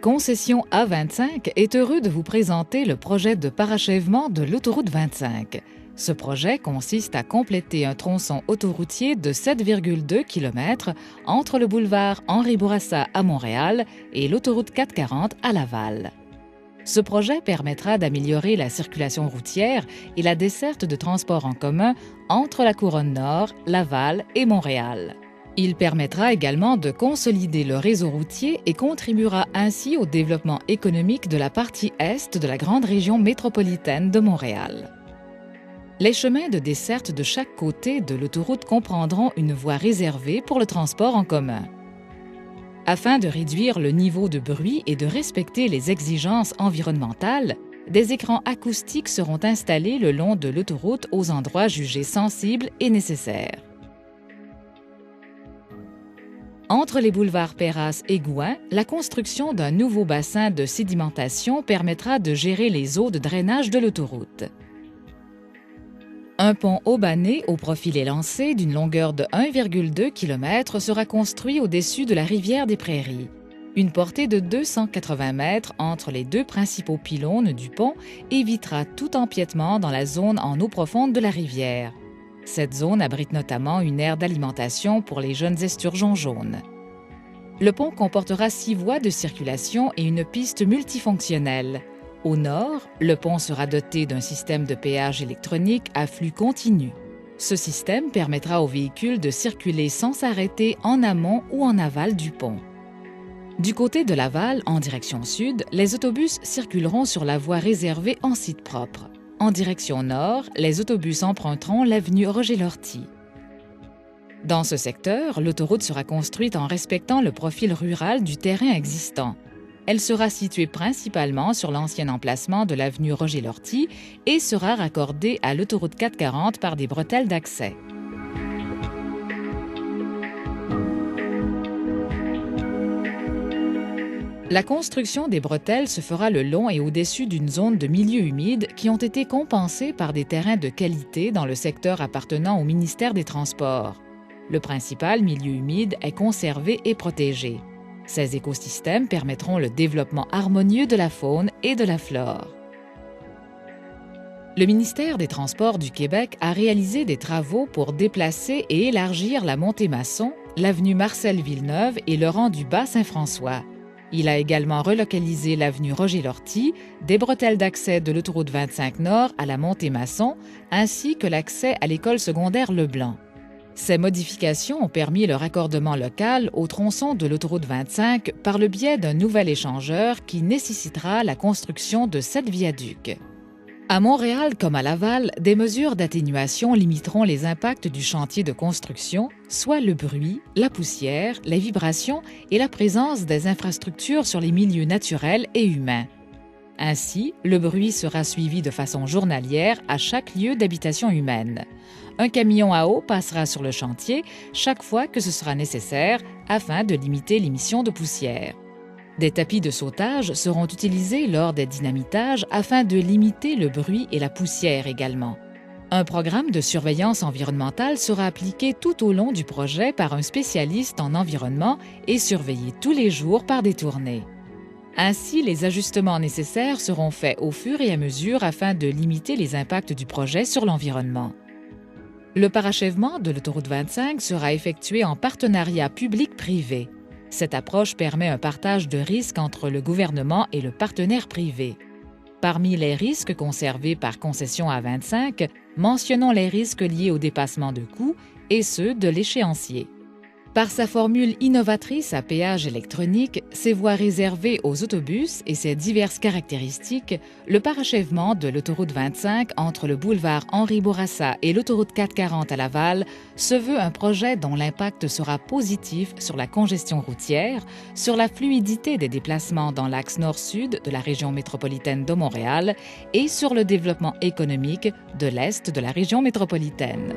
Concession A25 est heureux de vous présenter le projet de parachèvement de l'autoroute 25. Ce projet consiste à compléter un tronçon autoroutier de 7,2 km entre le boulevard Henri Bourassa à Montréal et l'autoroute 440 à Laval. Ce projet permettra d'améliorer la circulation routière et la desserte de transports en commun entre la Couronne Nord, Laval et Montréal. Il permettra également de consolider le réseau routier et contribuera ainsi au développement économique de la partie est de la grande région métropolitaine de Montréal. Les chemins de desserte de chaque côté de l'autoroute comprendront une voie réservée pour le transport en commun. Afin de réduire le niveau de bruit et de respecter les exigences environnementales, des écrans acoustiques seront installés le long de l'autoroute aux endroits jugés sensibles et nécessaires. Entre les boulevards Perras et Gouin, la construction d'un nouveau bassin de sédimentation permettra de gérer les eaux de drainage de l'autoroute. Un pont haubané au profil élancé d'une longueur de 1,2 km sera construit au-dessus de la rivière des Prairies. Une portée de 280 mètres entre les deux principaux pylônes du pont évitera tout empiètement dans la zone en eau profonde de la rivière. Cette zone abrite notamment une aire d'alimentation pour les jeunes esturgeons jaunes. Le pont comportera 6 voies de circulation et une piste multifonctionnelle. Au nord, le pont sera doté d'un système de péage électronique à flux continu. Ce système permettra aux véhicules de circuler sans s'arrêter en amont ou en aval du pont. Du côté de Laval, en direction sud, les autobus circuleront sur la voie réservée en site propre. En direction nord, les autobus emprunteront l'avenue Roger-Lortie. Dans ce secteur, l'autoroute sera construite en respectant le profil rural du terrain existant. Elle sera située principalement sur l'ancien emplacement de l'avenue Roger-Lortie et sera raccordée à l'autoroute 440 par des bretelles d'accès. La construction des bretelles se fera le long et au-dessus d'une zone de milieux humides qui ont été compensés par des terrains de qualité dans le secteur appartenant au ministère des Transports. Le principal milieu humide est conservé et protégé. Ces écosystèmes permettront le développement harmonieux de la faune et de la flore. Le ministère des Transports du Québec a réalisé des travaux pour déplacer et élargir la montée Masson, l'avenue Marcel-Villeneuve et le rang du Bas-Saint-François. Il a également relocalisé l'avenue Roger-Lortie, des bretelles d'accès de l'autoroute 25 Nord à la montée Masson, ainsi que l'accès à l'école secondaire Leblanc. Ces modifications ont permis le raccordement local au tronçon de l'autoroute 25 par le biais d'un nouvel échangeur qui nécessitera la construction de 7 viaducs. À Montréal comme à Laval, des mesures d'atténuation limiteront les impacts du chantier de construction, soit le bruit, la poussière, les vibrations et la présence des infrastructures sur les milieux naturels et humains. Ainsi, le bruit sera suivi de façon journalière à chaque lieu d'habitation humaine. Un camion à eau passera sur le chantier chaque fois que ce sera nécessaire afin de limiter l'émission de poussière. Des tapis de sautage seront utilisés lors des dynamitages afin de limiter le bruit et la poussière également. Un programme de surveillance environnementale sera appliqué tout au long du projet par un spécialiste en environnement et surveillé tous les jours par des tournées. Ainsi, les ajustements nécessaires seront faits au fur et à mesure afin de limiter les impacts du projet sur l'environnement. Le parachèvement de l'autoroute 25 sera effectué en partenariat public-privé. Cette approche permet un partage de risques entre le gouvernement et le partenaire privé. Parmi les risques conservés par concession A25, mentionnons les risques liés au dépassement de coûts et ceux de l'échéancier. Par sa formule innovatrice à péage électronique, ses voies réservées aux autobus et ses diverses caractéristiques, le parachèvement de l'autoroute 25 entre le boulevard Henri Bourassa et l'autoroute 440 à Laval se veut un projet dont l'impact sera positif sur la congestion routière, sur la fluidité des déplacements dans l'axe nord-sud de la région métropolitaine de Montréal et sur le développement économique de l'est de la région métropolitaine.